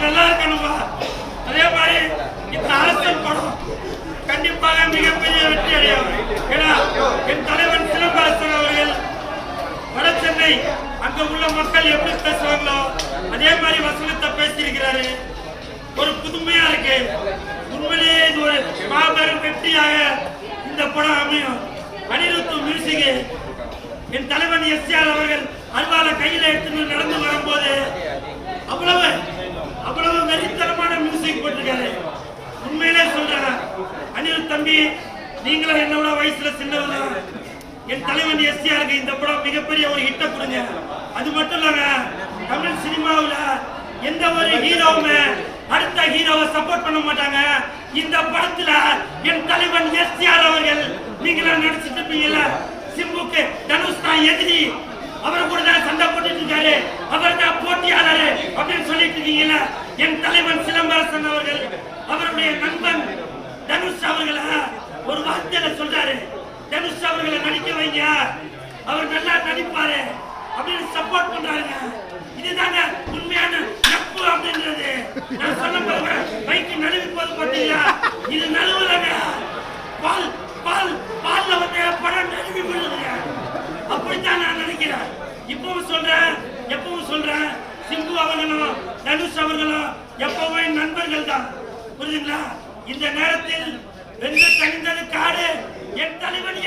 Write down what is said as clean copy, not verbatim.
நல்லா இருக்கணுமா? அதே மாதிரி இந்த அரசியல் படம் கண்டிப்பாக மிகப்பெரிய வெற்றி அடையும். ஏன்னா என் தலைவன் சிலம்பரசன் அவர்கள் வட சென்னை அங்க உள்ள மக்கள் எப்படி பேசுவாங்களோ அதே மாதிரி வசனத்தை பேசியிருக்கிறாரு. ஒரு புதுமையா இருக்கு. உண்மையிலேயே இது ஒரு மாபெரும் வெற்றியாக இந்த படம் அமையும். அனிருத் மியூசிக் என் தலைவன் எஸ்ஆர் அவர்கள் அல்வால கையில எடுத்து நடந்து வரும்போது அவ்வளவு வெறித்தனமான மியூசிக் போட்டிருக்காரு. உண்மையிலே சொல்றேன் அனிருத் தம்பி, நீங்களும் என்னோட வயசுல சின்னவங்க. என் தலைவன் எஸ்ஆருக்கு இந்த படம் மிகப்பெரிய ஒரு ஹிட்ட கொடுங்க. அது மட்டும் இல்லங்க, தமிழ் சினிமாவில் எந்த ஒரு ஹீரோவுமே அடுத்த ஹீரோவை சப்போர்ட் பண்ண மாட்டாங்க. இந்த படத்துல என் தலைவன் எஸ்ஆர் அவர்கள் நீங்களா நடிச்சிட்டு இருப்பீங்கல்ல, சிம்புக்கு தனுஷ் தான் எதிரி, அவர் கூட தான் சண்டை போட்டுட்டு இருக்காரு, அவர் தான் போட்டியாளர் அப்படின்னு சொல்லிட்டு இருக்கீங்கல்ல. என் தலைவன் சிலம்பரசன் அவர்கள் அவருடைய நண்பன் தனுஷ் அவர்களை ஒரு வார்த்தையில சொல்றாரு, தனுஷ் அவர்களை நடிக்க வைங்க, அவர் நல்லா நடிப்பாரு அப்படின்னு சப்போர்ட் பண்றாங்க. இதுதாங்க உண்மையான நட்பு அப்படின்றது. நான் சொன்ன பாருங்க, பைக்கு நழுவி போது பாத்தீங்களா, இது நழுவுலங்க, பால் பால் பால்ல வந்து படம் நழுவி போடுதுங்க. அப்படித்தான் நான் நினைக்கிறேன். இப்பவும் சொல்றேன், சிம்பு அவர்களும் தனுஷ் அவர்களும் எப்பவுமே நண்பர்கள் தான். புரியுதுங்களா? இந்த நேரத்தில் வென்று தணிந்தது காடு என் தலைவன்